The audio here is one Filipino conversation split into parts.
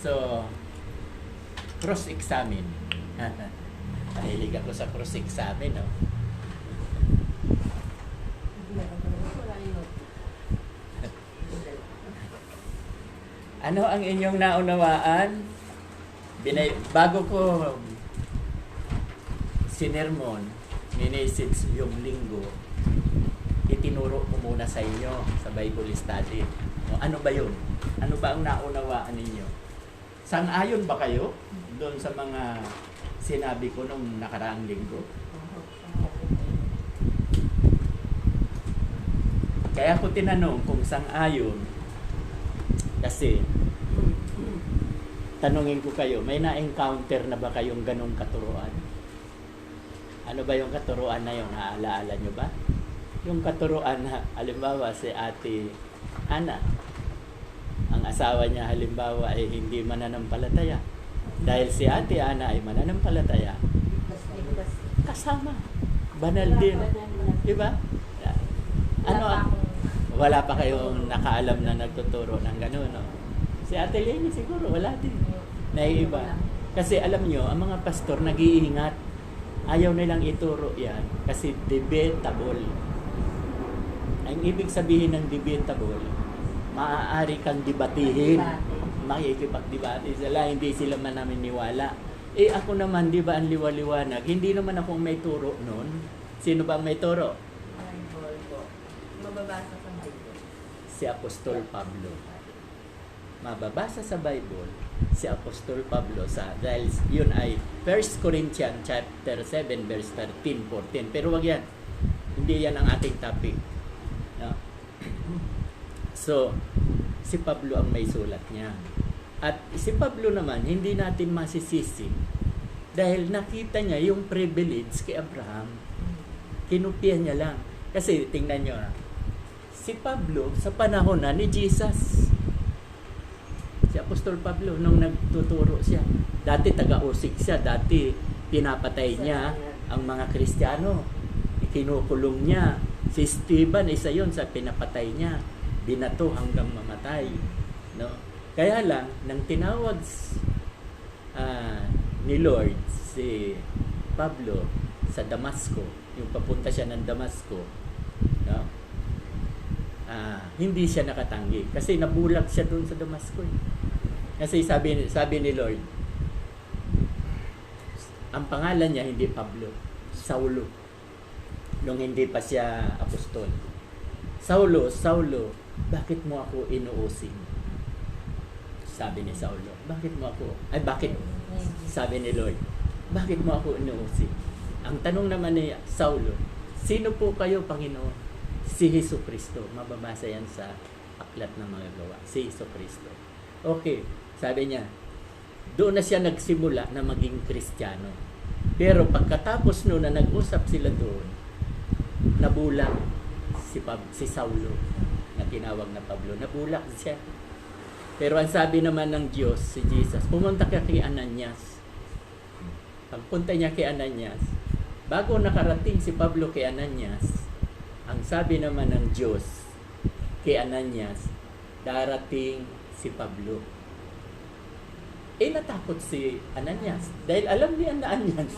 So, cross-examine. Mahilig ako sa cross-examine, no? Ano ang inyong naunawaan? Bago ko sinermon, minisits yung linggo, itinuro ko muna sa inyo sa Bible study. Ano ba yun? Ano ba ang naunawaan ninyo? Sang-ayon ba kayo doon sa mga sinabi ko nung nakaraang linggo? Kaya ko tinanong kung sang-ayon kasi tanungin ko kayo, may na-encounter na ba kayong ganong katuruan? Ano ba yung katuruan na yun? Naalaala nyo ba? Yung katuruan na, halimbawa, si Ate Ana, ang asawa niya halimbawa ay hindi mananampalataya. Dahil si Ate Ana ay mananampalataya, kasama. Banal din. Diba? Ano? Wala pa kayong nakaalam na nagtuturo ng gano'n, no? Si Ate Lenny siguro, wala din. Naiiba. Kasi alam nyo, ang mga pastor nag-iingat. Ayaw nilang ituro yan kasi debatable. Ang ibig sabihin ng debatable, maaari kang debatihin. Makikipagdebate sila, hindi sila mananiniwala. Ako naman, di ba ang liwaliwanag? Hindi naman ako may turo noon. Sino ba ang may turo? Mababasa sa Bible. Si Apostol Pablo. Mababasa sa Bible si Apostol Pablo dahil yun ay 1 Corinthians chapter 7 verse 13, 14. Pero wag yan. Hindi yan ang ating topic. No? So, si Pablo ang may sulat niya. At si Pablo naman, hindi natin masisisi dahil nakita niya yung privilege kay Abraham. Kinupya niya lang. Kasi tingnan niyo, si Pablo sa panahon na ni Jesus, si Apostol Pablo, nung nagtuturo siya, dati taga-usig siya, dati pinapatay niya ang mga Kristiyano, ikinukulong niya. Si Stephen, isa yon sa pinapatay niya, binato hanggang mamatay, no? Kaya lang nang tinawag ni Lord si Pablo sa Damasco, yung papunta siya ng Damasco, no? Hindi siya nakatanggi kasi nabulag siya doon sa Damasco. Kasi sabi ni Lord, ang pangalan niya hindi Pablo, Saulo. Nung hindi pa siya apostol. Saulo, Saulo, bakit mo ako inuusin? Sabi ni Saulo, bakit mo ako? Sabi ni Lord, bakit mo ako inuusin? Ang tanong naman ni Saulo, sino po kayo, Panginoon? Si Jesucristo. Mababasa yan sa aklat ng mga gawa. Si Jesucristo. Okay, sabi niya, doon na siya nagsimula na maging Kristiyano. Pero pagkatapos noon na nag-usap sila doon, nabulag si Saulo na tinawag na Pablo. Nabulag siya. Pero ang sabi naman ng Diyos, si Jesus, pumunta ka kay Ananias. Pagpunta niya kay Ananias, bago nakarating si Pablo kay Ananias, ang sabi naman ng Diyos kay Ananias, darating si Pablo. Natakot si Ananias. Dahil alam niya na Ananias,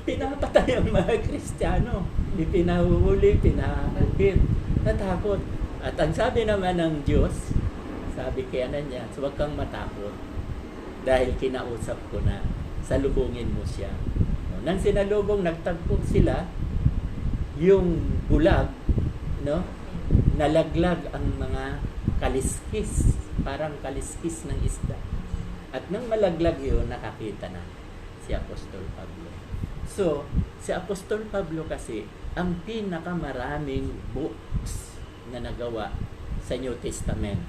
pinapatay ang mga Kristiyano. Ipinahuhuli, pinahagupit. Natakot. At ang sabi naman ng Diyos, sabi kay Ananias, huwag kang matakot. Dahil kinausap ko na, salubungin mo siya. Nang sinalubong, nagtagpo sila, yung bulag, no? Nalaglag ang mga kaliskis, parang kaliskis ng isda. At nang malaglag yun, nakakita na si Apostol Pablo. So, si Apostol Pablo kasi, ang pinakamaraming books na nagawa sa New Testament.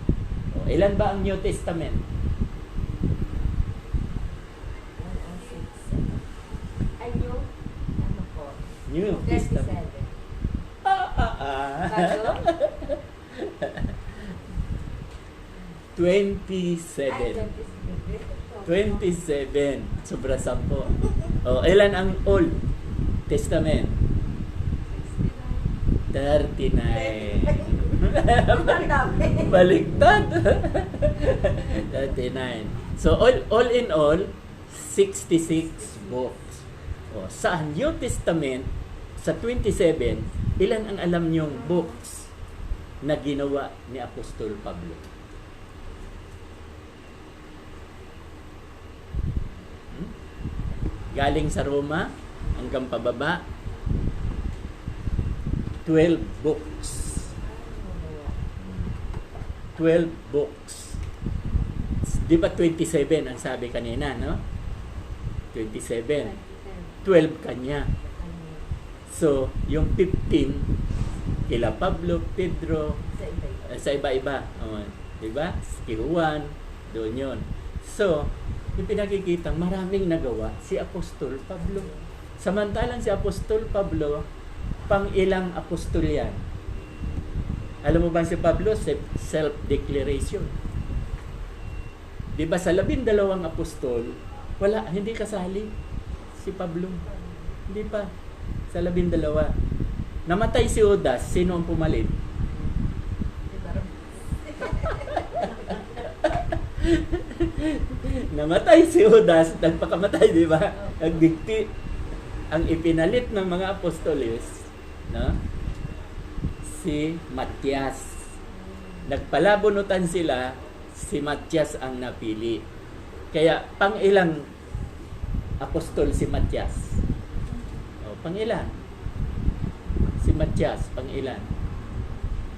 Ilan ba ang New Testament? New Testament. 27. Sobra 10. Ilan ang Old Testament? 39. Baliktad. 39. So all in all, 66 books. O, sa New Testament, sa 27, ilan ang alam niyong books na ginawa ni Apostol Pablo? Galing sa Roma hanggang pababa, 12 books. 12 books. Di ba 27 ang sabi kanina, no? 27. 12 kanya. So, yung 15, kila Pablo, Pedro, sa iba-iba. Di ba? Si Juan, doon yun. So, yung pinakikita, maraming nagawa si Apostol Pablo. Samantalang si Apostol Pablo, pang ilang apostol yan? Alam mo ba si Pablo? Self-declaration. Di ba sa 12 apostol, hindi kasali si Pablo. Hindi pa. Sa 12. Namatay si Judas, sino ang pumalit? Namatay si Judas, nagpakamatay, di ba? Nagdikti. Ang ipinalit ng mga apostoles, no? Si Matias. Nagpalabunutan sila, si Matias ang napili. Kaya pang ilang apostol si Matias? O, pang ilan? Si Matias, pang ilan?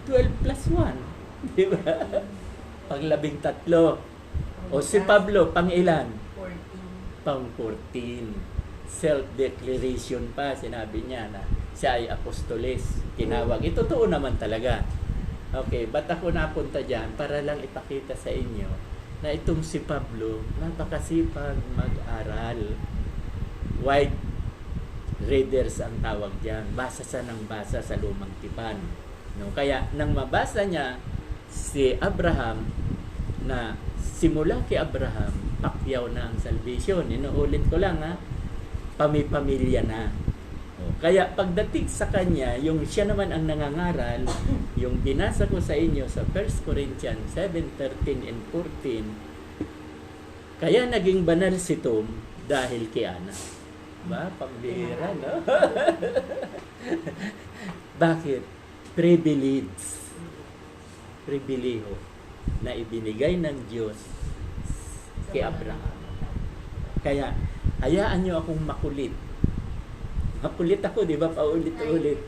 12 plus 1. Di ba? Pang 13. O si Pablo, pang ilan? 14. Pang 14. Self-declaration pa, sinabi niya na siya ay apostoles. Tinawag. Ito totoo naman talaga. Okay, ba't ako napunta dyan? Para lang ipakita sa inyo na itong si Pablo, napakasipag mag-aral. Wide readers ang tawag dyan. Basa siya ng basa sa lumang tipan. No? Kaya, nang mabasa niya si Abraham, na simula kay Abraham, pakyaw na ang salvation. Inuulit ko lang, ha? Pamilya na. Kaya pagdating sa kanya, yung siya naman ang nangangaral, yung binasa ko sa inyo sa 1 Corinthians 7:13 and 14, kaya naging banal si Tom dahil kay Ana. Ba? Pambihira, no? Bakit? Privilege. Pribileho na ibinigay ng Diyos kay Abraham. Kaya, hayaan nyo akong makulit. Makulit ako, di ba? Paulit-ulit.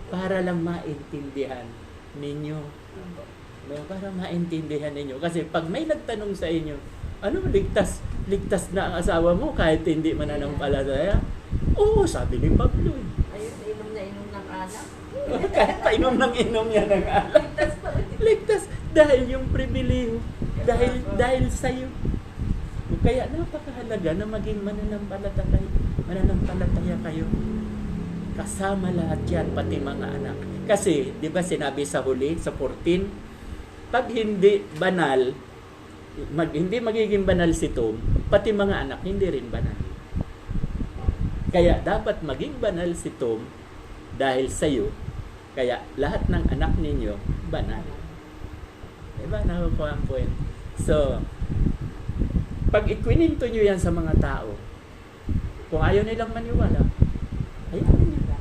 Para lang maintindihan ninyo. No? Para maintindihan ninyo. Kasi pag may nagtanong sa inyo, ano, ligtas na ang asawa mo kahit hindi mananampalataya? Oo, sabi ni Pablo. Ayun, inom na inom ng alak. Kahit painom ng inom niya ng alak. Ligtas pa rin. Ligtas. Dahil yung pribileho. Dahil sa'yo. Kaya napakahalaga na maging mananampalataya kayo. Kasama lahat yan, pati mga anak. Kasi, di ba sinabi sa huli, sa 14, pag hindi banal, hindi magiging banal si Tom, pati mga anak, hindi rin banal. Kaya dapat maging banal si Tom dahil sa'yo, kaya lahat ng anak ninyo, banal. Diba? Nakukuha ang point. So, pag ikwininto nyo yan sa mga tao, kung ayaw nilang maniwala, ayaw nila.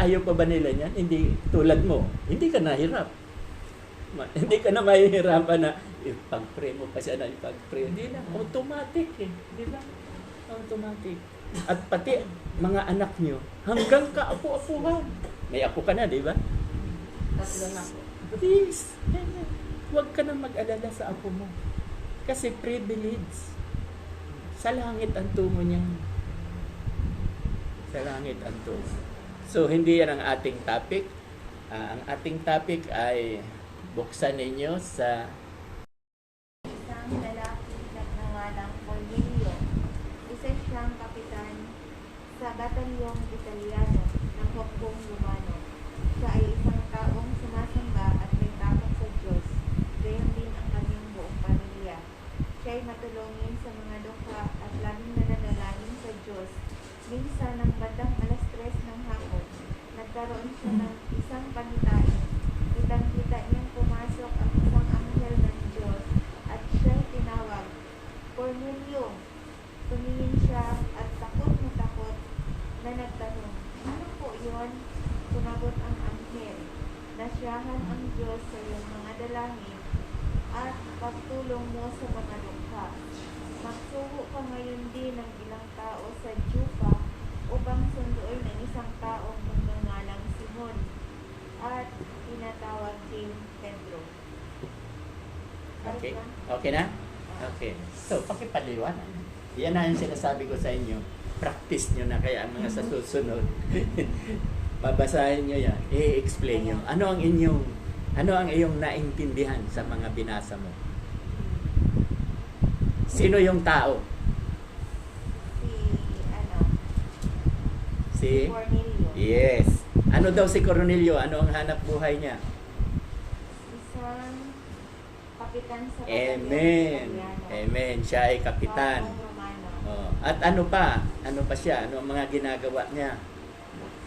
Ayaw pa ba nila yan? Hindi, tulad mo, hindi ka nahirap. Hindi ka na mahihirapan na ipag-pray mo pa siya na ipag-pray. Hindi na, automatic eh. Di ba? Automatic. At pati mga anak nyo, hanggang kaapo-apuhan. May apo ka na, di ba? Tatlo na po. Please, huwag ka na mag-alala sa apo mo. Kasi privilege. Sa langit ang tungo niya. Sa langit ang tungo. So, hindi yan ang ating topic. Ang ating topic ay buksan ninyo sa Isang lalaki nagngangalang Cornelio. Isa siyang kapitan sa batalyong Italiano ng hukbong Romano. Siya ay isang taong sumasamba at may takot sa Diyos. Gayon din ang kanyang buong pamilya. Siya ay matulungin sa mga dukha at laging nananalangin sa Diyos. Minsan ng bandang 3:00 ng hapon, nagkaroon siya ng isang pangitain. Kitang-kita niyang pumasok ang isang anghel ng Diyos at siya'y tinawag. ang Diyos sa iyong mga dalangin at pagtulong mo sa mga dukha. Magsugo ka ngayon din ng ilang tao sa Jupa upang sunduin ang isang taong magngangalang Simon at tinatawag din Pedro. Okay? Okay na? Okay. So, pakipaliwanag. Yan na yung sinasabi ko sa inyo. Practice nyo na kaya ang mga sa susunod. Babasahin nyo yan. I-explain nyo. Ano ang iyong naintindihan sa mga binasa mo? Sino yung tao? Si Cornelio. Yes. Ano daw si Cornelio? Ano ang hanap buhay niya? Isang kapitan sa Amen. Italiano. Amen. Siya ay kapitan. Bagong Romano. Oh. At ano pa? Ano pa siya? Ano ang mga ginagawa niya?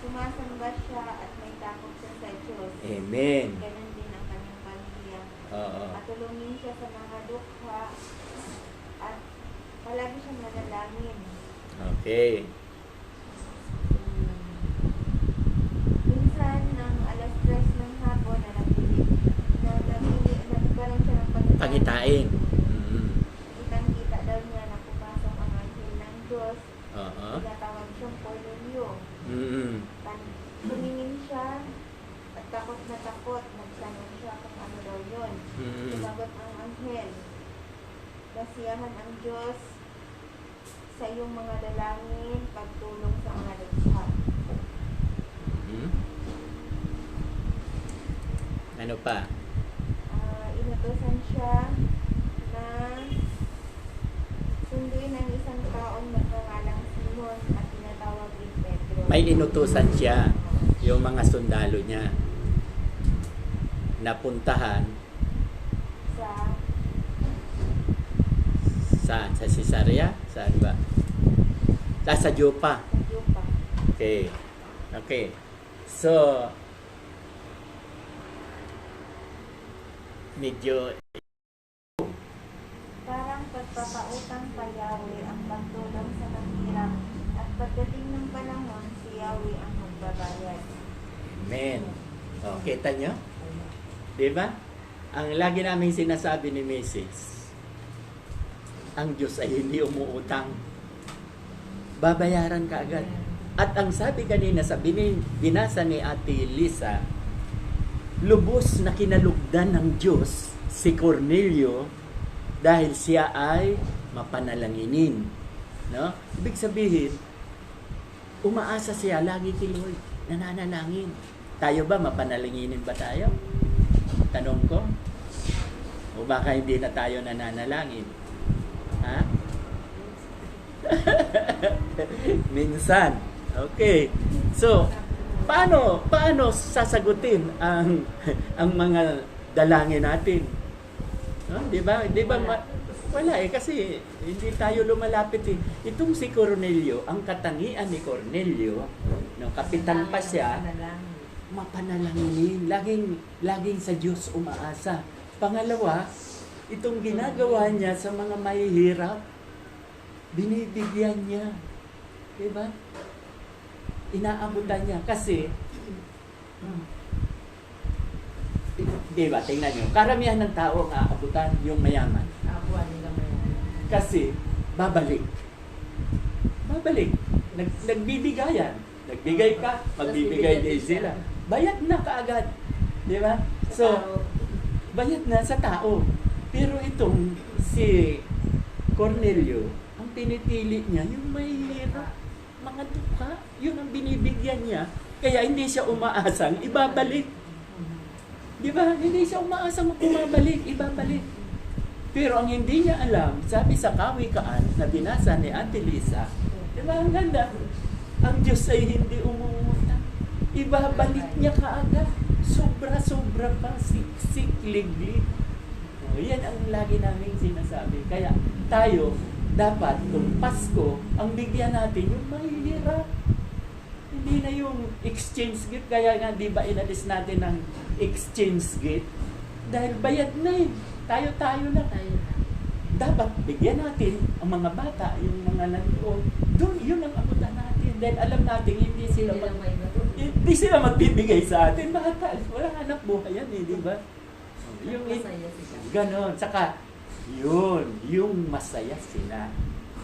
Sumasamba siya at may takot siya sa Diyos. Amen. Ganon din ang kanyang pamilya. Oo. Matulungin siya sa mga dukha at palagi siyang manalangin. Okay. Minsan, ng alas 3 ng hapon na nagkaroon siya ng Pangitain. Mm. Kitang-kita daw niya na pumasok ang anghel ng Diyos. Oo. Tinatawag siyang Cornelio. Mm. Tumingin siya at takot na takot. Nagtanong siya kung ano daw yun. Mm. Sumagot ang anghel. Basiyahan ang Diyos sa iyong mga dalangin, pagtulong sa mga dukha. Mm. Ano pa? Inutusan siya na sunduin ang isang taong nagngangalang Simon at tinatawag din Pedro. May inutusan siya yung mga sundalo niya napuntahan sa sa Cesarea? Saan ba? Sa Joppa. Jupa. Okay. Okay. So, medyo Parang pagpapautang pa Yahweh ang pagtulong sa mahirap at pagdating ng panahon si Yahweh ang magbabayad. Amen. O, kita nyo? Diba? Ang lagi namin sinasabi ni Mrs., ang Diyos ay hindi umuutang. Babayaran ka agad. At ang sabi kanina sa binasa ni Ate Lisa, lubos na kinalugdan ng Diyos si Cornelio dahil siya ay mapanalanginin. No? Ibig sabihin, umaasa siya lagi kay Lord, nananalangin. Tayo ba, mapanalanginin ba tayo? Tanong ko. O baka hindi na tayo nananalangin? Ha? Minsan. Okay. So, paano sasagutin ang mga dalangin natin? No? 'Di ba? Wala kasi hindi tayo lumalapit eh. Itong si Cornelio, ang katangian ni Cornelio, no, kapitan pa siya, mapanalangin, laging sa Diyos umaasa. Pangalawa, itong ginagawa niya sa mga mahihirap, binibigyan niya. 'Di ba? Inaabutan niya kasi di ba, tingnan nyo, karamihan ng tao ang aabutan yung mayaman. Kasi babalik. Nagbibigayan. Nagbigay ka, magbibigay din sila. Bayad na kaagad. Di ba? So, bayad na sa tao. Pero itong si Cornelio, ang pinipili niya, yung mahihirap, mga dukha, yun ang binibigyan niya. Kaya hindi siya umaasang ibabalik. Di ba? Hindi siya umaasang ibabalik. Pero ang hindi niya alam, sabi sa kawikaan na binasa ni Ate Lisa, di ba, ang ganda? Ang Diyos ay hindi umungutang. Ibabalik niya kaagad. Sobra-sobra pa, siksik-liglig. Yan ang lagi namin sinasabi. Kaya tayo, dapat kung Pasko, ang bigyan natin yung mahihirap. Hindi na yung exchange gift. Kaya nga, di ba, inalis natin ng exchange gift? Dahil bayad na eh. Tayo na. Dapat bigyan natin ang mga bata, yung mga nandoon. Doon, yun ang abutan natin. Dahil alam natin, hindi sila Hindi sila magbibigay sa atin. Bata, walang anak buhay yan di ba? Yung Masaya sila. ganon. Saka, yung masaya sila.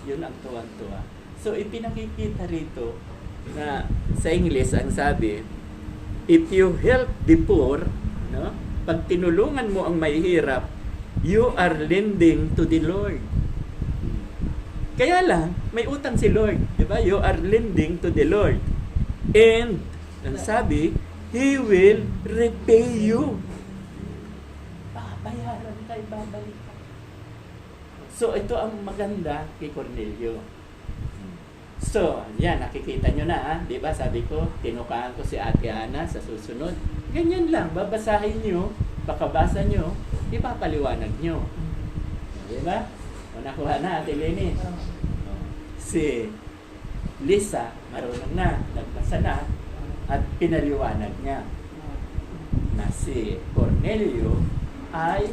Yun ang tuwang-tuwa. So, ipinakikita rito na sa English, ang sabi, if you help the poor, no? Pag tinulungan mo ang mahihirap, you are lending to the Lord. Kaya lang, may utang si Lord. Di ba? You are lending to the Lord. And, ang sabi, He will repay you. Babayaran ka, babalik ka. So, ito ang maganda kay Cornelio. So, yan, nakikita nyo na, ha? Di ba? Sabi ko, tinukaan ko si Ate Ana sa susunod. Ganyan lang, babasahin nyo, pakabasa nyo, ipapaliwanag nyo. Di ba? O, nakuha na, Ate Lenny. Si Lisa, marunong na, nagbasa na, at pinaliwanag niya na si Cornelio ay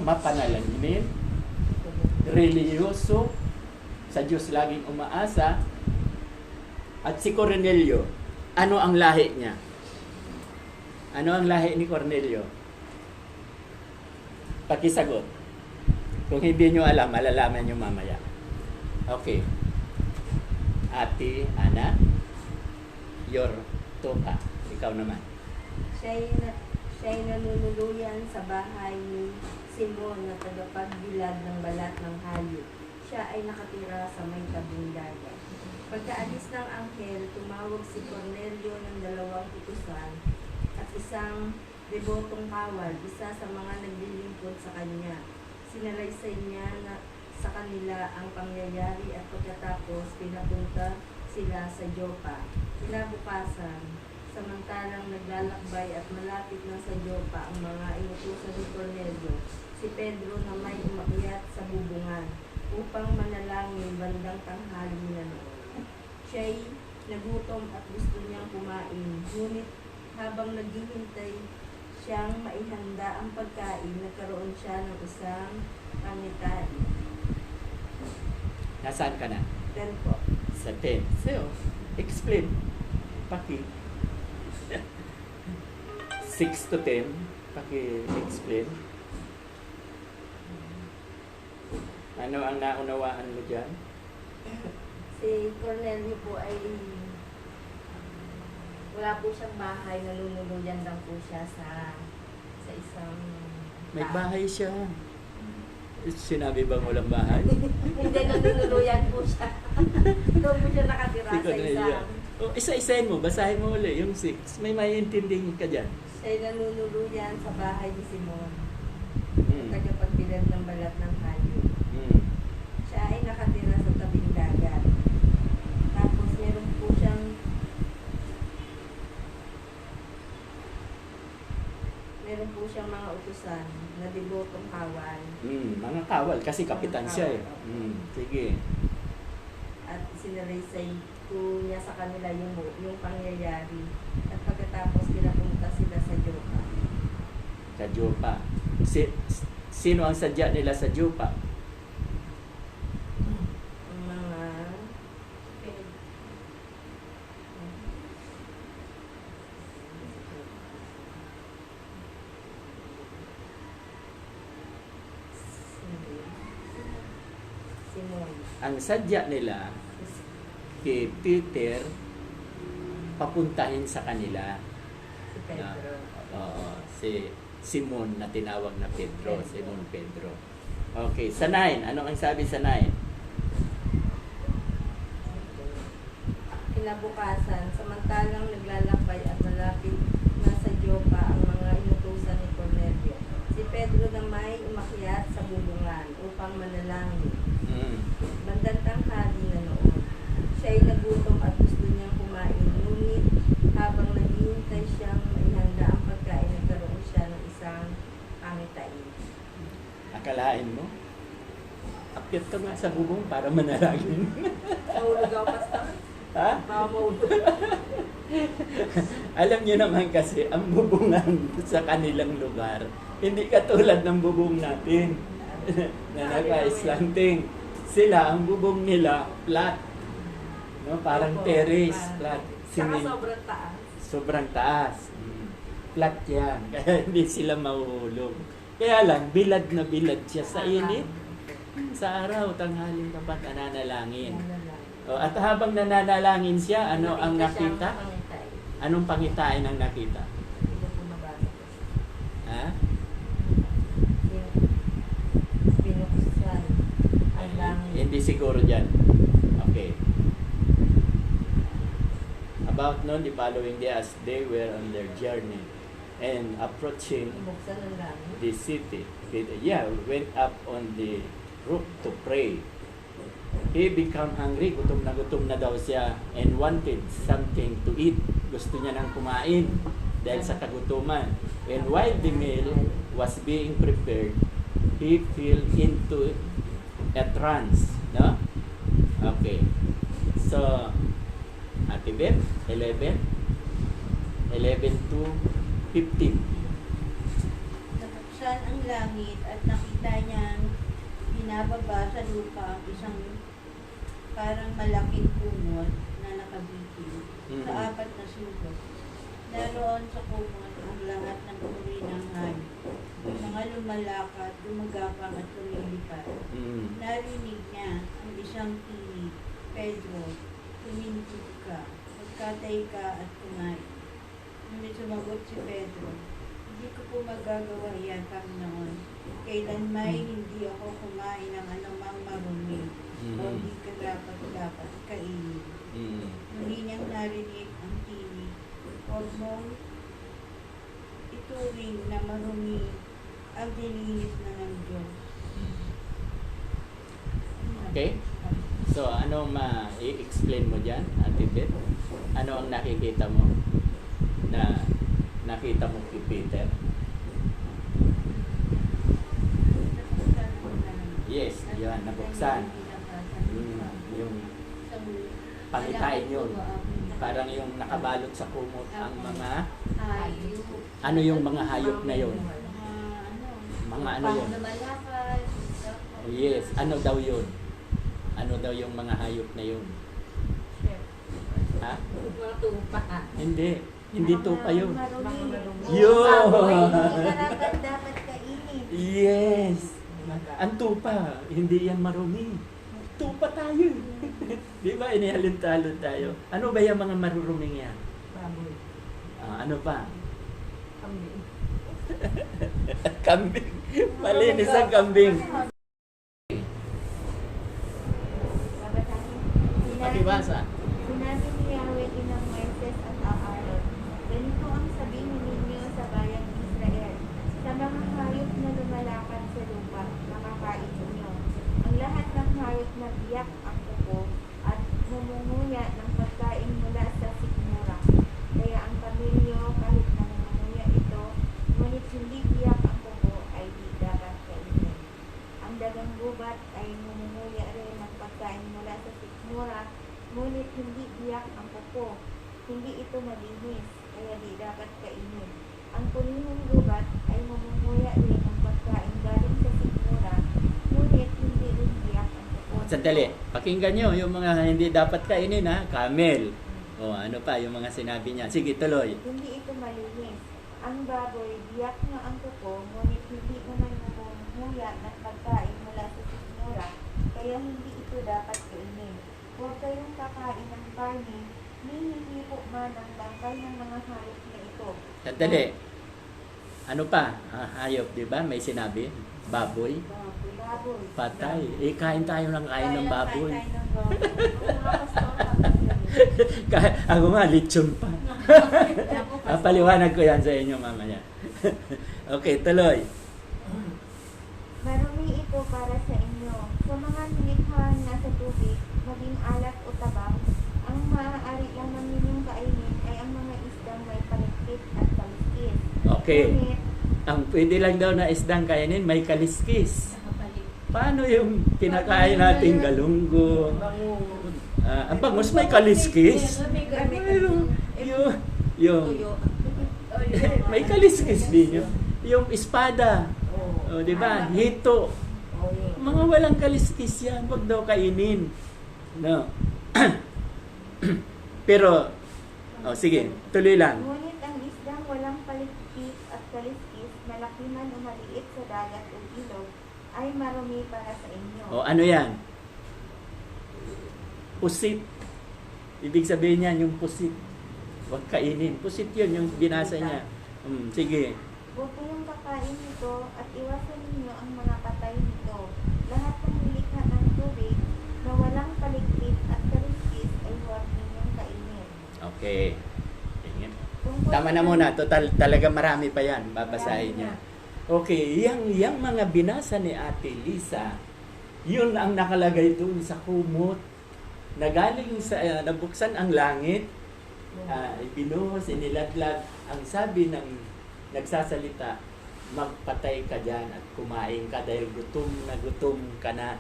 mapanalangin, reliyoso, sa Diyos laging umaasa. At si Cornelio, ano ang lahi niya? Ano ang lahi ni Cornelio? Pakisagot. Kung hindi nyo alam, malalaman nyo mamaya. Okay. Ate Ana, your toka. Ikaw naman. Siya'y nanunuluyan sa bahay ni Simon na tagapagbilad ng balat ng hayop. Siya ay nakatira sa may tabing dagat. Pagkaalis ng anghel, tumawag si Cornelio ng 2 utusan at isang debotong kawal, isa sa mga naglilingkod sa kanya. Sinalaysay niya na sa kanila ang pangyayari at pagkatapos pinapunta sila sa Joppa. Kinabukasan, samantalang naglalakbay at malapit na sa Joppa ang mga inutusan ni Cornelio, si Pedro na may umakyat sa bubungan upang manalangin bandang tanghali na noon. Siya'y nagutom at gusto niyang kumain, ngunit habang naghihintay siyang maihanda ang pagkain, nagkaroon siya ng isang pangitain. Nasaan ka na? Then po, Sa 10. So, explain. Paki. 6 to 10. Paki-explain. Ano ang naunawaan mo dyan? si Cornelio po ay wala po siyang bahay, nalululuyan lang po siya sa isang May bahay siya. Sinabi bang walang bahay? Hindi, nalululuyan po siya. Doon po siya nakatira Hindi ko sa na isang iya. O, isa-isahin mo, basahin mo ulit yung 6. May maiintindihin ka dyan. siya'y nalululuyan sa bahay ni Simon, Hmm. tagapagbilad ng balat ng hayop. Hmm. Siya ay nakatira sa tabing dagat. Tapos meron po siyang mga utusan na debotong kawal. Mga kawal, kasi kapitan Mga siya eh. kawal, Sige. At sinalaysay ko niya sa kanila yung pangyayari. At pagkatapos pinapunta sila sa Joppa. Sa Joppa. Sino ang sadya nila sa Joppa? Ang mga Simon. Ang sadya nila kay Peter papuntahin sa kanila. Si Pedro. Si Simon na tinawag na Pedro. Simon Pedro. Okay, sa 9. Ano ang sabi sa 9? Kinabukasan, samantalang naglalakbay at malapit na sa Joppa ang mga inutusan ni Cornelio. Si Pedro na may umakyat sa bubungan upang manalangin. Bandang tanghali na noon. Siya ay nagutom at gusto niyang kumain. Ngunit habang naghihintay siyang maihanda ang pagkain, nagkaroon siya ng isang pangitain. Akalain mo? Akyat ka nga sa bubong para manalangin. Mahulog ako, Pastor. Ha? Baka mahulog. Alam niyo naman kasi, ang bubungan sa kanilang lugar, hindi katulad ng bubong natin na naka-slanting. Sila, ang bubong nila, flat. No, parang Opo, terrace, parang- flat. Saka Simen- sobrang taas. sobrang taas. Flat yan. Kaya hindi sila mahuhulog. Kaya lang, bilad na bilad siya sa init. Sa araw, tanghaling dapat nananalangin. At habang nananalangin siya, ano ang nakita? Anong pangitain ang nakita? Ha? Binuksan ang langit. Hindi siguro dyan. Okay. About noon, the following day, as they were on their journey and approaching Binuksan ang langit. the city, went up on the roof to pray. He became hungry, gutom na daw siya, and wanted something to eat. Gusto niya nang kumain dahil sa kagutuman. And while the meal was being prepared, he fell into a trance. No? Okay. So, Ate Beth, 11 to 15. Nabuksan ang langit at nakita niyang binababa sa lupa ang isang parang malaking kumot na nakabitin sa 4 na sulok. Naroon sa kumot ang lahat ng uri ng hayop, mga lumalakad, gumagapang at lumilipad. Narinig niya ang isang tinig, Pedro, tumindig ka, magkatay ka at kumain. Ngunit sumagot si Pedro, hindi ko po magagawa yan, Panginoon. Kailanmay hindi ako kumain ng anumang marumi o hindi ka dapat kainin. Muli niyang narinig ang tinig, huwag mong ituring na marumi ang dininis na ng Diyos. Okay? So, ano ma-i-explain mo dyan, Ate Beth? Ano ang nakikita mo? Na nakita mo kay Peter? Nabuksan ang langit. Yes, yan, nabuksan. Yung pangitain yun. Parang yung nakabalot sa kumot ang mga, Hayop. ano yung mga hayop na yun? Mga ano yun? Lumalakad. Yes, ano daw yun? Ano daw yung mga hayop na yun? Ha? Mga tupa. Hindi to pa yun. Marumi. Yun! Karapat dapat kainin. Yes! Ang tupa, hindi yan marumi. Tupa tayo. Di ba? Inihalin-talon tayo. Ano ba yung mga maruruming yan? Baboy. Ano pa? Kambing. Kambing. Malinis ang kambing. Pakibasa. Sinabi ni Yahweh ng Moises at Aaron, ganito ang sabihin ninyo sa bayang Israel, sa mga hayop na lumalakad sa lupa, makakain ninyo. Ang lahat ng hayop na biyak ang kuko at mumunguya ng pagkain mula sa sikmura. Kaya ang pamilyo, kahit na mumunguya ito, ngunit hindi biyak ang kuko, ay di dapat kainin. Ang dagang gubat ay mumunguya rin ng pagkain mula sa sikmura, ngunit hindi biyak ang kuko. Hindi ito malinis, kaya di dapat kainin. Ang punihong gubat ay mamunguya rin ng pagkain galing sa sikmura, ngunit hindi rin biyak ang kuko. Sandali, pakinggan nyo yung mga hindi dapat kainin ha. Camel. O ano pa yung mga sinabi niya. Sige, tuloy. Hindi ito malinis. Ang baboy, biyak nga ang kuko, ngunit hindi naman mamunguya ng pagkain mula sa sikmura, kaya hindi ito dapat kainin. Huwag kayong kakain ng karne, ni hindi po man ang bangkay ng mga hayop na ito. Sandali. Ano pa? Hayop, di ba? May sinabi. Baboy. Baboy. Patay. Kain tayo ng kain ng baboy. Kain ng baboy. Ako nga, lechon pa. Paliwanag ko yan sa inyo mamaya. Okay, tuloy. Marumi ito para sa inyo. Sa mga nilikhang nasa tubig, maging alat o tabang, ang maaari lamang ninyong kainin ay ang mga isdang may palikpit at kaliskis. Okay. Ngunit, Ang pwede lang daw na isdang kainin, may kaliskis. Nakapalik. Paano yung kinakain nating galunggong? Bango. Ang bangus may kaliskis. May gamit. Yung Tuyo. may kaliskis din yun. Yung espada, Oo. di ba? Hito. Oo, yun. Mga walang kaliskis yan, wag daw kainin. No. Pero, sige, tuloy lang. Ngunit ang isdang walang paligpit at kaliskis, malaki man o maliit sa dagat o ilog, ay marumi para sa inyo. O ano yan? Pusit. Ibig sabihin niyan yung pusit. Huwag kainin. Pusit yun, yung binasa niya. Sige. Huwag kayong kakain nito at iwasan ninyo ang mga patay nito. Lahat ng nilikha ng tubig na walang paligpit at kaliskis ay huwag ninyong kainin. Okay. Tingin. Tungkol Tama na sa- muna. Total, talaga marami pa yan. Babasahin Marami niya. na. Okay, yang mga binasa ni Ate Lisa, yun ang nakalagay doon sa kumot. Nagaling sa, nabuksan ang langit, binuhos, inilaglag. Ang sabi ng nagsasalita, magpatay ka dyan at kumain ka dahil gutom na gutom ka na.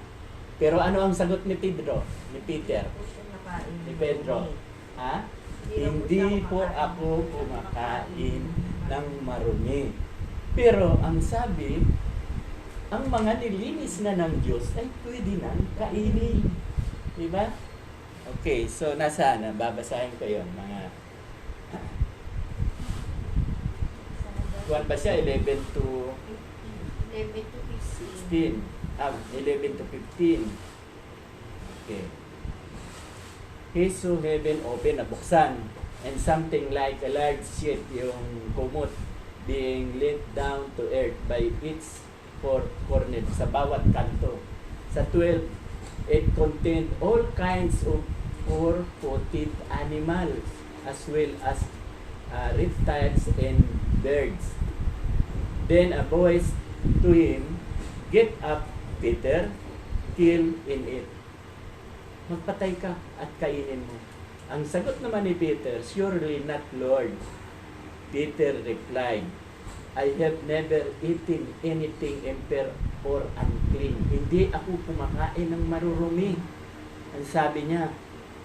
Pero ano ang sagot ni Pedro? Ni Peter? Ako siya nakain. Ni Pedro? Ha? Hindi po ako kumakain ng marumi. Pero ang sabi, ang mga nilinis na ng Diyos ay pwede nang kainin. Diba? Okay, so nasaan na? Babasahin ko yun. Mga, kuwan ba siya? 11 to 11 to 16. 15. 11 to 15. Okay. His so heaven open, nabuksan. And something like a large sheet, yung kumot, being let down to earth by its four corners, sa bawat kanto. Sa 12, it contained all kinds of four-footed animals, as well as reptiles and birds. Then a voice to him, get up, Peter, kill in it. Magpatay ka at kainin mo. Ang sagot naman ni Peter, surely not, Lord. Peter replied, I have never eaten anything impure or unclean. Hindi ako kumakain ng marurumi. Ang sabi niya.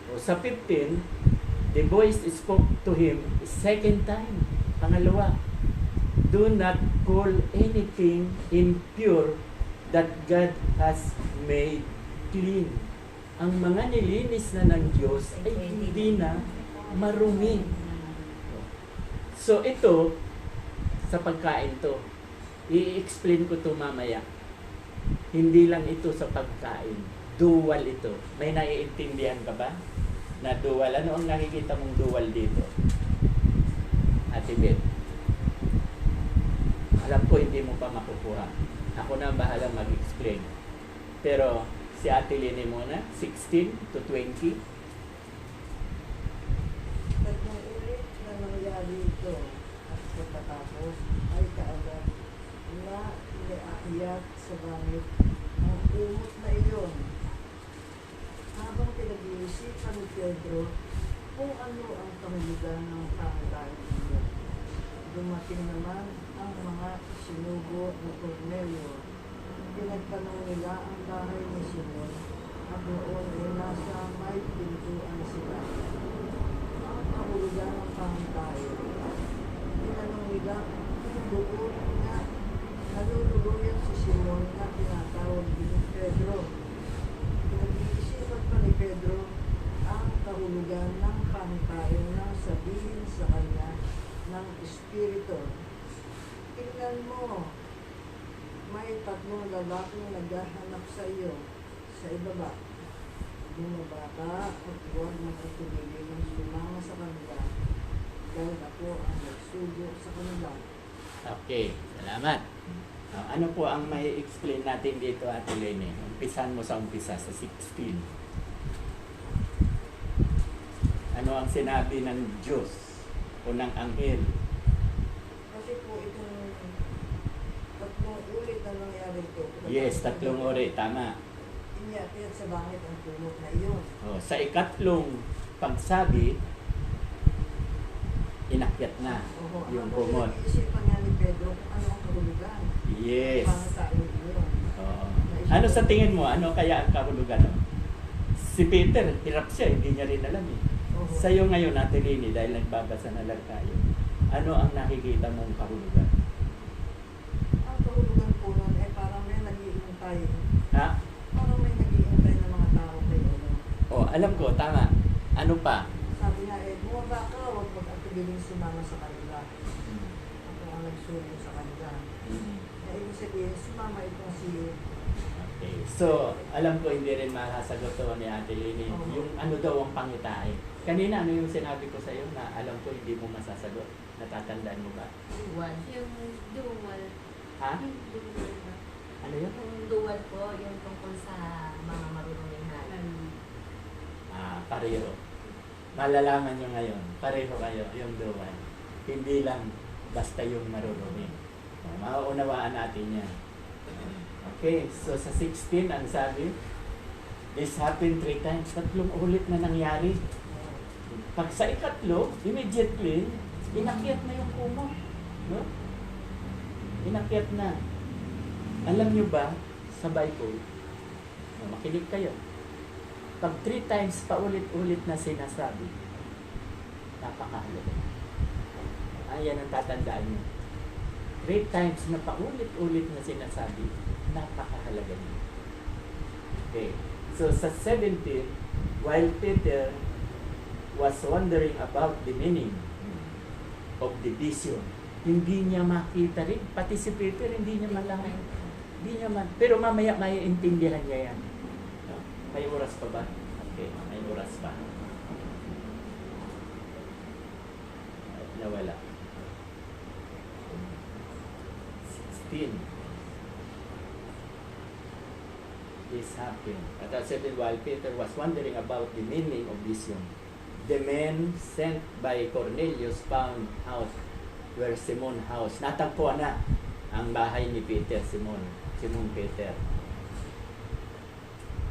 O sa 15, the voice spoke to him second time. Pangalawa, do not call anything impure that God has made clean. Ang mga nilinis na ng Diyos ay hindi na marumi. So ito, sa pagkain to, i-explain ko to mamaya. Hindi lang ito sa pagkain. Dual ito. May naiintindihan ka ba? Na dual. Ano ang nakikita mong dual dito? Ate Beth. Alam ko hindi mo pa makukuha. Ako na ang bahala mag-explain. Pero si Ate Lini muna, 16 to 20. Tatlong ulit na nangyari ito at pagkatapos ay kaagad na inaakyat sa langit ang kumot na iyon. Habang pinag-iisipan ni Pedro kung ano ang kahulugan ng pangalan niya, dumating naman ang mga sinugo ni Cornelio. Pinagtanong nila ang bahay ni Simon at noon ay nasa may pintuan sila. Ang kahulugan ng pangalan. Tinanong nila kung doon nga naluluyan si Simon na tinatawag din ni Pedro. Pinag-iisipan pa ni Pedro ang kahulugan ng pangtayo na sabihin sa kanya ng Espiritu. Tingnan mo, may tatlong lalaking naghahanap sa iyo sa ibaba. Bumaba ka at huwag magkatulili ng sumama sa kanila dahil ako ang nagsugo sa kanila. Okay, salamat. Ano po ang may explain natin dito, Ate Lene? Umpisan mo sa umpisa, sa 16. Ano ang sinabi ng Diyos o ng anghel? Kasi po itong tatlong ulit na nangyari ito. Yes, tatlong ori, tama. Inyakit sa langit ang kumot na iyon. Sa ikatlong pagsabi, inakyat na Oho, yung ano kumot. pinag-iisipan niya ni Pedro kung ano ang kahulugan? Yes. Pangatain iyon. Oo. Ano sa tingin mo? Ano kaya ang kahulugan? Si Peter, hirap siya, hindi niya rin alam eh. Oho. Sa'yo ngayon, Ate Lini, dahil nagbabasa na lang tayo, ano ang nakikita mong kahulugan? Ang kahulugan po nun ay parang may nag-iintay. Ha? Parang may nag-iintay na mga tao kayo. Ano? Alam ko, tama. Ano pa? Sabi nga eh, bumaba ka, huwag mag-atubiling sumama sa kanila. Ako ang nagsuyo sa kanila. Na ibig sabihin, sumama itong si... Okay. So, alam ko hindi rin makasagot to ni Ate Lini. Oo. Yung ano daw ang pangitain. Kanina, ano yung sinabi ko sa'yo na alam ko hindi mo masasagot? Natatandaan mo ba? Dual. Yung dual. Ha? Yung dual ba? Ano yun? Yung dual po, yung tungkol sa mga marunong na. Pareho. Malalaman nyo ngayon. Pareho kayo, yung duwan. Hindi lang basta yung marurumi. Mauunawaan natin yan. Okay, so sa 16, ang sabi, this happened 3 times. 3 ulit na nangyari. Pag sa ikatlo, immediately, inakyat na yung kumot. No? Inakyat na. Alam nyo ba, sa Bible, makinig kayo, pag 3 times paulit-ulit na sinasabi, napakahalaga. Ayan ang tatandaan nyo. 3 times na paulit-ulit na sinasabi, napakahalaga nyo. Okay. So sa 17, while Peter was wondering about the meaning of the vision, hindi niya makita rin. Pati si Peter, hindi niya malaman. Hindi niya man. Pero mamaya maiintindihan niya yan. No? May oras pa ba? Okay, may oras pa. At nawala. 16. This happened. At a certain while, Peter was wondering about the meaning of vision. The men sent by Cornelius found house where Simon house. Natagpuan na ang bahay ni Peter, Simon Peter.